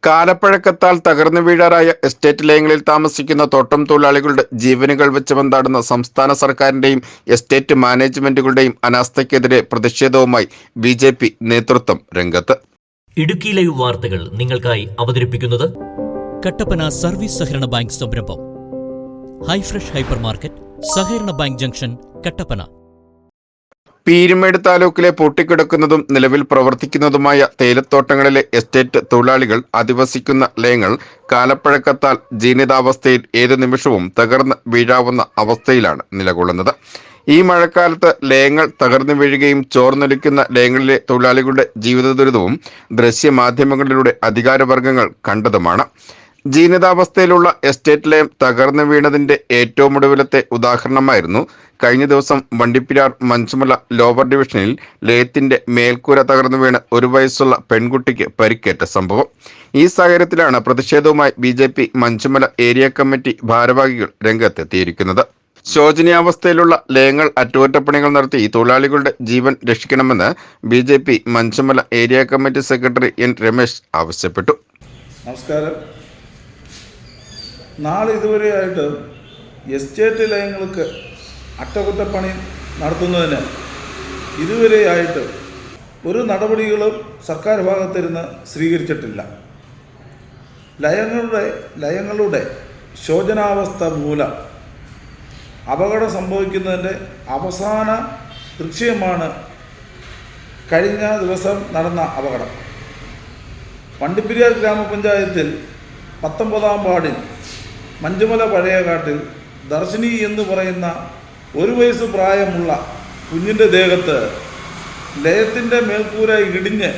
കാലപ്പഴക്കത്താൽ തകർന്നു വീഴാറായ എസ്റ്റേറ്റ് ലയങ്ങളിൽ താമസിക്കുന്ന തോട്ടം തൊഴിലാളികളുടെ ജീവനുകൾ വെച്ച് ബന്ധാടുന്ന സംസ്ഥാന സർക്കാരിന്റെയും എസ്റ്റേറ്റ് മാനേജ്മെന്റുകളുടെയും അനാസ്ഥയ്ക്കെതിരെ പ്രതിഷേധവുമായി ബി നേതൃത്വം രംഗത്ത്. ഇടുക്കി ലൈവ് വാർത്തകൾ നിങ്ങൾക്കായി അവതരിപ്പിക്കുന്നത് കട്ടപ്പന സർവീസ് സഹകരണ ബാങ്ക് സംരംഭം ഹൈഫ്രഷ് ഹൈപ്പർ മാർക്കറ്റ്, സഹകരണ ബാങ്ക് ജംഗ്ഷൻ, കട്ടപ്പന. പീരുമേട് താലൂക്കിലെ പൂട്ടിക്കിടക്കുന്നതും നിലവിൽ പ്രവർത്തിക്കുന്നതുമായ തേയിലത്തോട്ടങ്ങളിലെ എസ്റ്റേറ്റ് തൊഴിലാളികൾ അധിവസിക്കുന്ന ലയങ്ങൾ കാലപ്പഴക്കത്താൽ ജീർണിതാവസ്ഥയിൽ ഏതു നിമിഷവും തകർന്ന് വീഴാവുന്ന അവസ്ഥയിലാണ് നിലകൊള്ളുന്നത്. ഈ മഴക്കാലത്ത് ലയങ്ങൾ തകർന്നു വീഴുകയും ചോർന്നൊലിക്കുന്ന ലയങ്ങളിലെ തൊഴിലാളികളുടെ ജീവിത ദുരിതവും ദൃശ്യമാധ്യമങ്ങളിലൂടെ അധികാരവർഗങ്ങൾ കണ്ടതുമാണ്. ജീർണിതാവസ്ഥയിലുള്ള എസ്റ്റേറ്റ് ലയം തകർന്നു വീണതിന്റെ ഏറ്റവും ഒടുവിലത്തെ ഉദാഹരണമായിരുന്നു കഴിഞ്ഞ ദിവസം വണ്ടിപ്പെരിയാർ മഞ്ചുമല ലോവർ ഡിവിഷനിൽ ലയത്തിന്റെ മേൽക്കൂര തകർന്നു വീണ് 1 വയസ്സുള്ള പെൺകുട്ടിക്ക് പരിക്കേറ്റ സംഭവം. ഈ സാഹചര്യത്തിലാണ് പ്രതിഷേധവുമായി ബി മഞ്ചുമല ഏരിയ കമ്മിറ്റി ഭാരവാഹികൾ രംഗത്തെത്തിയിരിക്കുന്നത്. ശോചനീയാവസ്ഥയിലുള്ള ലയങ്ങൾ അറ്റകുറ്റപ്പണികൾ നടത്തി തൊഴിലാളികളുടെ ജീവൻ രക്ഷിക്കണമെന്ന് B Manjumala area committee secretary N Ramesh ആവശ്യപ്പെട്ടു. നമസ്കാരം. നാളെ ഇതുവരെയായിട്ട് എസ്റ്റേറ്റ് ലയങ്ങൾക്ക് അറ്റകുറ്റപ്പണി നടത്തുന്നതിന് ഇതുവരെയായിട്ട് ഒരു നടപടികളും സർക്കാർ ഭാഗത്തിരുന്ന് സ്വീകരിച്ചിട്ടില്ല. ലയങ്ങളുടെ ശോചനാവസ്ഥ മൂലം അപകടം സംഭവിക്കുന്നതിൻ്റെ അവസാന ദൃശ്യമാണ് കഴിഞ്ഞ ദിവസം നടന്ന അപകടം. വണ്ടിപ്പെരിയാർ ഗ്രാമപഞ്ചായത്തിൽ 19-ാം വാർഡിൽ മഞ്ചുമല പഴയകാട്ടിൽ ദർശിനി എന്ന് പറയുന്ന 1 വയസ്സ് പ്രായമുള്ള കുഞ്ഞിൻ്റെ ദേഹത്ത് ലയത്തിൻ്റെ മേൽക്കൂര ഇടിഞ്ഞ്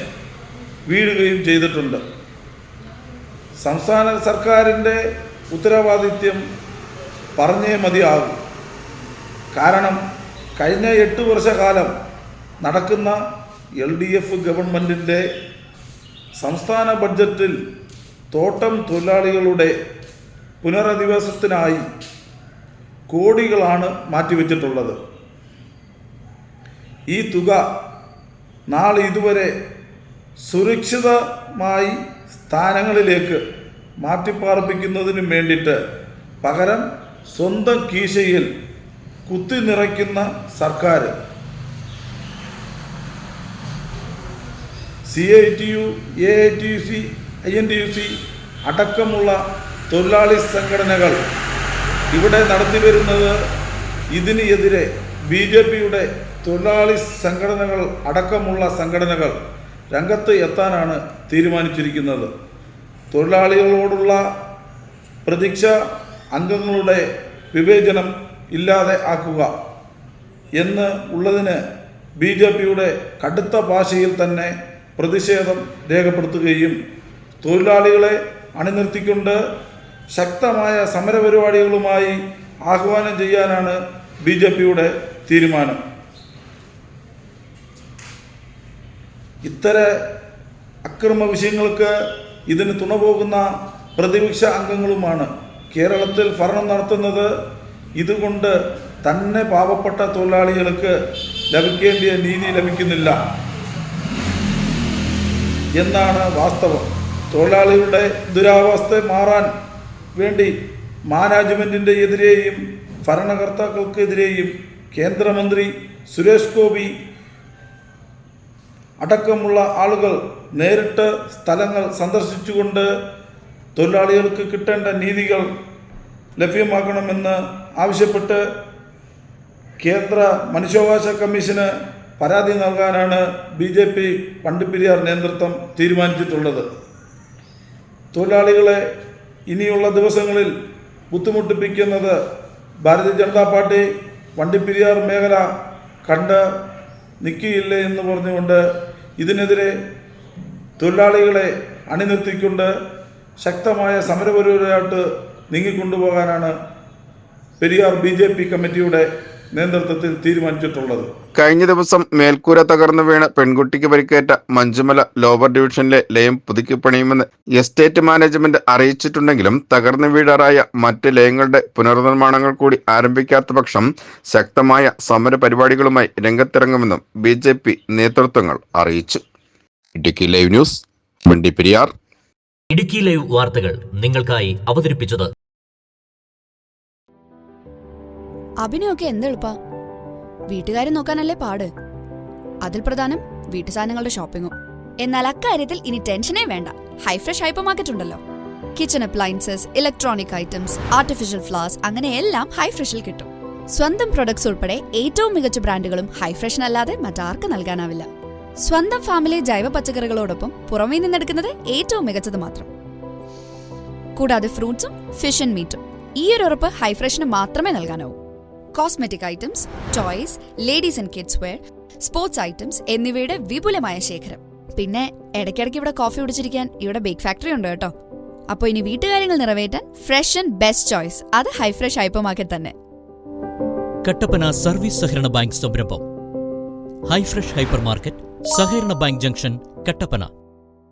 വീഴുകയും ചെയ്തിട്ടുണ്ട്. സംസ്ഥാന സർക്കാരിൻ്റെ ഉത്തരവാദിത്യം പറഞ്ഞേ മതിയാകും. കാരണം കഴിഞ്ഞ 8 വർഷക്കാലം നടക്കുന്ന LDF ഗവൺമെൻറ്റിൻ്റെ സംസ്ഥാന ബഡ്ജറ്റിൽ തോട്ടം തൊഴിലാളികളുടെ പുനരധിവാസത്തിനായി കോടികളാണ് മാറ്റിവെച്ചിട്ടുള്ളത്. ഈ തുക നാളെ ഇതുവരെ സുരക്ഷിതമായി സ്ഥാനങ്ങളിലേക്ക് മാറ്റിപ്പാർപ്പിക്കുന്നതിനും വേണ്ടിയിട്ട് പകരം സ്വന്തം കീശയിൽ കുത്തി നിറയ്ക്കുന്ന സർക്കാർ CITU, AITUC, INTUC അടക്കമുള്ള തൊഴിലാളി സംഘടനകൾ ഇവിടെ നടത്തിവരുന്നത് ഇതിന് എതിരെ BJPയുടെ തൊഴിലാളി സംഘടനകൾ അടക്കമുള്ള സംഘടനകൾ രംഗത്ത് എത്താനാണ് തീരുമാനിച്ചിരിക്കുന്നത്. തൊഴിലാളികളോടുള്ള പ്രതീക്ഷ അംഗങ്ങളുടെ വിവേചനം ഇല്ലാതെ ആക്കുക എന്ന് ഉള്ളതിന് BJPയുടെ കടുത്ത ഭാഷയിൽ തന്നെ പ്രതിഷേധം രേഖപ്പെടുത്തുകയും തൊഴിലാളികളെ അണിനിർത്തിക്കൊണ്ട് ശക്തമായ സമരപരിപാടികളുമായി ആഹ്വാനം ചെയ്യാനാണ് BJPയുടെ തീരുമാനം. ഇത്തരം അക്രമ വിഷയങ്ങൾക്ക് ഇതിന് തുണപോകുന്ന പ്രതിപക്ഷ അംഗങ്ങളുമാണ് കേരളത്തിൽ ഭരണം നടത്തുന്നത്. ഇതുകൊണ്ട് തന്നെ പാവപ്പെട്ട തൊഴിലാളികൾക്ക് ലഭിക്കേണ്ട നീതി ലഭിക്കുന്നില്ല എന്നാണ് വാസ്തവം. തൊഴിലാളികളുടെ ദുരാവസ്ഥ മാറാൻ വേണ്ടി മാനേജ്മെൻറ്റിൻ്റെ എതിരെയും ഭരണകർത്താക്കൾക്കെതിരെയും കേന്ദ്രമന്ത്രി സുരേഷ് ഗോപി അടക്കമുള്ള ആളുകൾ നേരിട്ട് സ്ഥലങ്ങൾ സന്ദർശിച്ചുകൊണ്ട് തൊഴിലാളികൾക്ക് കിട്ടേണ്ട നീതികൾ ലഭ്യമാക്കണമെന്ന് ആവശ്യപ്പെട്ട് കേന്ദ്ര മനുഷ്യാവകാശ കമ്മീഷന് പരാതി നൽകാനാണ് BJP വണ്ടിപ്പെരിയാർ നേതൃത്വം തീരുമാനിച്ചിട്ടുള്ളത്. തൊഴിലാളികളെ ഇനിയുള്ള ദിവസങ്ങളിൽ ബുദ്ധിമുട്ടിപ്പിക്കുന്നത് ഭാരതീയ ജനതാ പാർട്ടി വണ്ടിപ്പെരിയാർ മേഖല കണ്ട് നിൽക്കുകയില്ല എന്ന് പറഞ്ഞുകൊണ്ട് ഇതിനെതിരെ തൊഴിലാളികളെ അണിനിർത്തിക്കൊണ്ട് ശക്തമായ സമരപരിപാടിയായിട്ട് നീങ്ങിക്കൊണ്ടുപോകാനാണ് പെരിയാർ BJP കമ്മിറ്റിയുടെ നേതൃത്വത്തിൽ തീരുമാനിച്ചിട്ടുള്ളത്. കഴിഞ്ഞ ദിവസം മേൽക്കൂര തകർന്നു വീണ് പെൺകുട്ടിക്ക് പരിക്കേറ്റ മഞ്ചുമല ലോവർ ഡിവിഷനിലെ ലയം പുതുക്കിപ്പണിയുമെന്ന് എസ്റ്റേറ്റ് മാനേജ്മെന്റ് അറിയിച്ചിട്ടുണ്ടെങ്കിലും തകർന്നു വീഴാറായ മറ്റ് ലയങ്ങളുടെ പുനർനിർമ്മാണങ്ങൾ കൂടി ആരംഭിക്കാത്ത പക്ഷം ശക്തമായ സമര പരിപാടികളുമായി രംഗത്തിറങ്ങുമെന്നും BJP നേതൃത്വങ്ങൾ അറിയിച്ചു. Idukki live news, Vandiperiyar. Idukki live വാർത്തകൾ നിങ്ങൾക്കായി അവതരിപ്പിച്ചത് അഭിനയൊക്കെ എന്തെളുപ്പാ, വീട്ടുകാരെ നോക്കാനല്ലേ പാട്. അതിൽ പ്രധാനം വീട്ടു സാധനങ്ങളുടെ ഷോപ്പിങ്ങും. എന്നാൽ അക്കാര്യത്തിൽ ഇനി ടെൻഷനേ വേണ്ട. ഹൈഫ്രഷ് ഹൈപ്പർ മാർക്കറ്റ് ഉണ്ടല്ലോ. Kitchen appliances, electronic items, artificial flowers, അങ്ങനെ എല്ലാം ഹൈഫ്രഷിൽ കിട്ടും. സ്വന്തം പ്രൊഡക്ട്സ് ഉൾപ്പെടെ ഏറ്റവും മികച്ച ബ്രാൻഡുകളും ഹൈഫ്രഷിനല്ലാതെ മറ്റാർക്ക് നൽകാനാവില്ല. സ്വന്തം ഫാമിലി ജൈവ പച്ചക്കറികളോടൊപ്പം പുറമേ നിന്നെടുക്കുന്നത് ഏറ്റവും മികച്ചത് മാത്രം. കൂടാതെ ഫ്രൂട്ട്സും ഫിഷ് ആൻഡ് മീറ്റും. ഈ ഒരു ഉറപ്പ് ഹൈഫ്രഷിന് മാത്രമേ നൽകാനാവൂ. Cosmetic items, toys, ladies and kids wear, sports items എന്നിവയുടെ വിപുലമായ ശേഖരം. പിന്നെ ഇടയ്ക്കിടയ്ക്ക് ഇവിടെ കോഫി കുടിച്ചിരിക്കാൻ ഇവിടെ ബേക്ക് ഫാക്ടറി ഉണ്ട് കേട്ടോ. അപ്പോൾ ഇനി വീട്ടുകാര്യങ്ങൾ നിറവേറ്റാൻ ഫ്രഷ് ആൻഡ് ബെസ്റ്റ് ചോയ്സ് അത് ഹൈഫ്രഷ് ഹൈപ്പർ മാർക്കറ്റ് തന്നെ. കട്ടപ്പന സർവീസ് സഹകരണ ബാങ്ക് സംരംഭം ഹൈഫ്രഷ് ഹൈപ്പർ മാർക്കറ്റ്, സഹകരണ ബാങ്ക് ജംഗ്ഷൻ, കട്ടപ്പന.